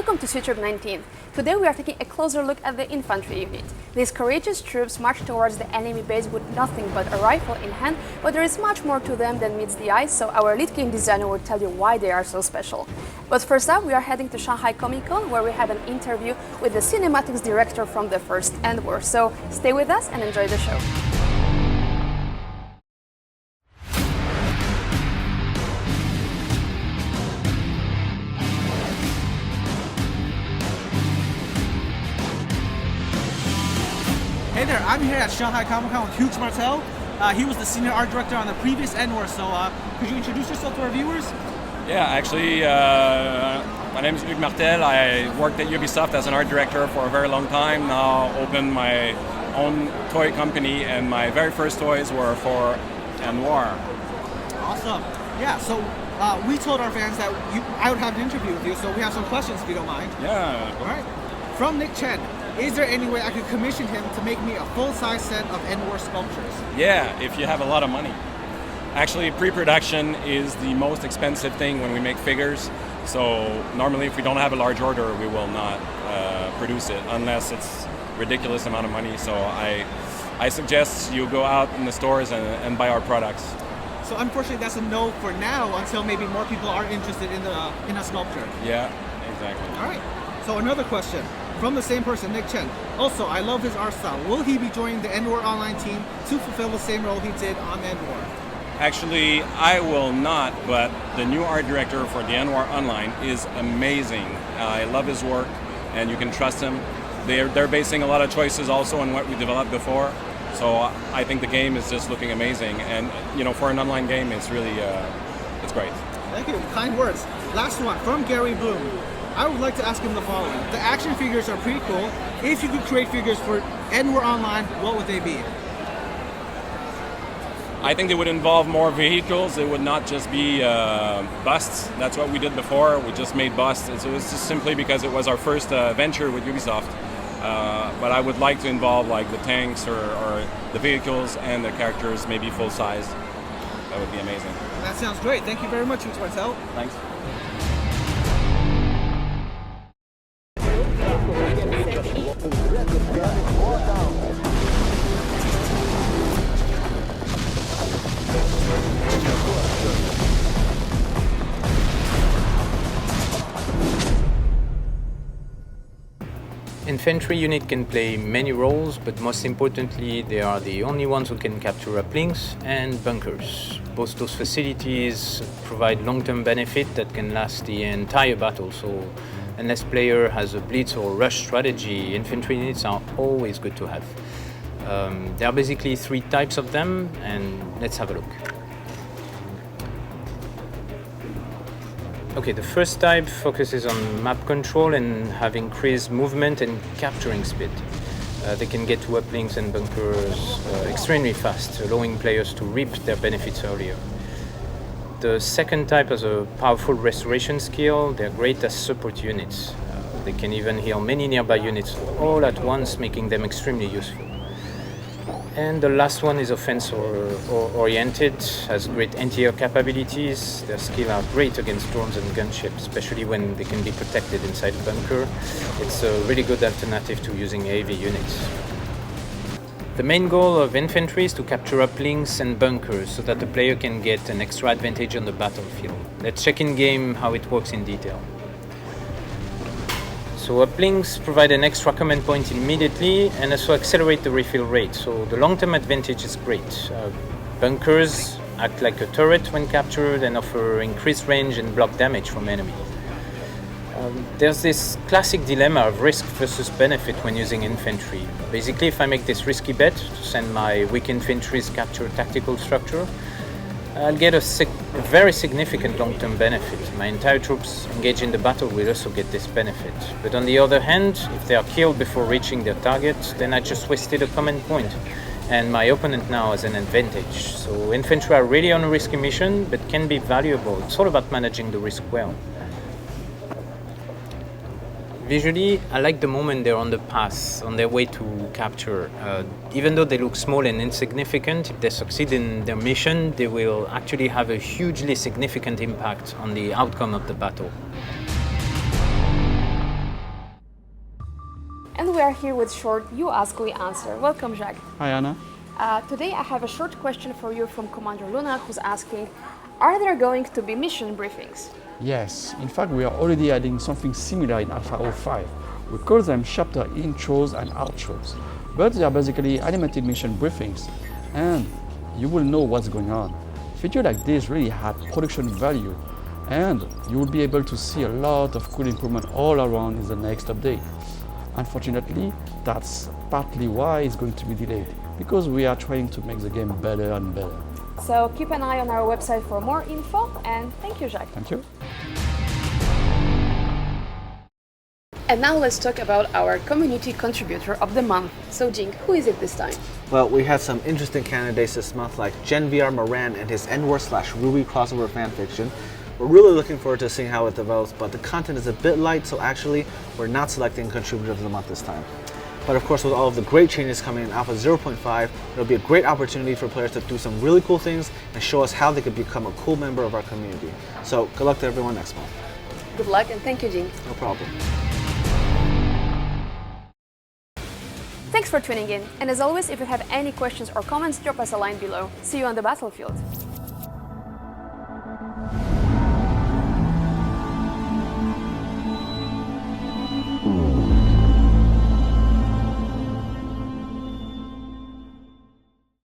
Welcome to Sitrep 19. Today we are taking a closer look at the infantry unit. These courageous troops march towards the enemy base with nothing but a rifle in hand, but there is much more to them than meets the eye, so our lead game designer will tell you why they are so special. But first up, we are heading to Shanghai Comic Con, where we had an interview with the cinematics director from the first EndWar. So stay with us and enjoy the show. Hey there, I'm here at Shanghai Comic Con with Hugh Martel. He was the senior art director on the previous EndWar, so could you introduce yourself to our viewers? Yeah, actually, my name is Hugh Martel. I worked at Ubisoft as an art director for a very long time. Now opened my own toy company, and my very first toys were for EndWar. Awesome. Yeah, so we told our fans that I would have an interview with you, so we have some questions if you don't mind. Yeah. All right. From Nick Chen. Is there any way I could commission him to make me a full-size set of EndWar sculptures? Yeah, if you have a lot of money. Actually, pre-production is the most expensive thing when we make figures. So normally if we don't have a large order, we will not produce it unless it's ridiculous amount of money. So I suggest you go out in the stores and buy our products. So unfortunately that's a no for now until maybe more people are interested in a sculpture. Yeah, exactly. All right. So another question. From the same person, Nick Chen. Also, I love his art style. Will he be joining the EndWar Online team to fulfill the same role he did on EndWar? Actually, I will not, but the new art director for the EndWar Online is amazing. I love his work, and you can trust him. They're basing a lot of choices also on what we developed before, so I think the game is just looking amazing. And you know, for an online game, it's really it's great. Thank you. Kind words. Last one from Gary Bloom. I would like to ask him the following. The action figures are pretty cool. If you could create figures for EndWar Online, what would they be? I think they would involve more vehicles. It would not just be busts. That's what we did before. We just made busts. It was just simply because it was our first venture with Ubisoft. But I would like to involve like the tanks or the vehicles and the characters, maybe full size. That would be amazing. That sounds great. Thank you very much, Hugh Martel. Thanks. Infantry unit can play many roles, but most importantly, they are the only ones who can capture uplinks and bunkers. Both those facilities provide long-term benefit that can last the entire battle, so unless player has a blitz or rush strategy, infantry units are always good to have. There are basically three types of them, and let's have a look. Okay, the first type focuses on map control and have increased movement and capturing speed. They can get to uplinks and bunkers extremely fast, allowing players to reap their benefits earlier. The second type has a powerful restoration skill. They're great as support units. They can even heal many nearby units all at once, making them extremely useful. And the last one is offense-oriented, has great anti-air capabilities. Their skills are great against drones and gunships, especially when they can be protected inside a bunker. It's a really good alternative to using AV units. The main goal of infantry is to capture uplinks and bunkers so that the player can get an extra advantage on the battlefield. Let's check in-game how it works in detail. So uplinks provide an extra command point immediately and also accelerate the refill rate, so the long-term advantage is great. Bunkers act like a turret when captured and offer increased range and block damage from enemy. There's this classic dilemma of risk versus benefit when using infantry. Basically, if I make this risky bet to send my weak infantry's capture tactical structure, I'll get a very significant long-term benefit. My entire troops engaged in the battle will also get this benefit. But on the other hand, if they are killed before reaching their target, then I just wasted a command point, and my opponent now has an advantage. So infantry are really on a risky mission, but can be valuable. It's all about managing the risk well. Visually, I like the moment they're on the path, on their way to capture. Even though they look small and insignificant, if they succeed in their mission, they will actually have a hugely significant impact on the outcome of the battle. And we are here with short You Ask, We Answer. Welcome, Jacques. Hi, Anna. Today I have a short question for you from Commander Luna, who's asking, are there going to be mission briefings? Yes, in fact, we are already adding something similar in Alpha 05. We call them chapter intros and outros, but they are basically animated mission briefings, and you will know what's going on. Features like this really have production value, and you will be able to see a lot of cool improvement all around in the next update. Unfortunately, that's partly why it's going to be delayed, because we are trying to make the game better and better. So keep an eye on our website for more info, and thank you, Jacques. Thank you. And now let's talk about our community contributor of the month. So Jing, who is it this time? Well, we had some interesting candidates this month, like GenVR Moran and his EndWar/Ruby crossover fanfiction. We're really looking forward to seeing how it develops, but the content is a bit light, so actually we're not selecting contributor of the month this time. But of course, with all of the great changes coming in Alpha 0.5, it'll be a great opportunity for players to do some really cool things and show us how they could become a cool member of our community. So good luck to everyone next month. Good luck, and thank you, Jing. No problem. Thanks for tuning in, and as always, if you have any questions or comments, drop us a line below. See you on the battlefield.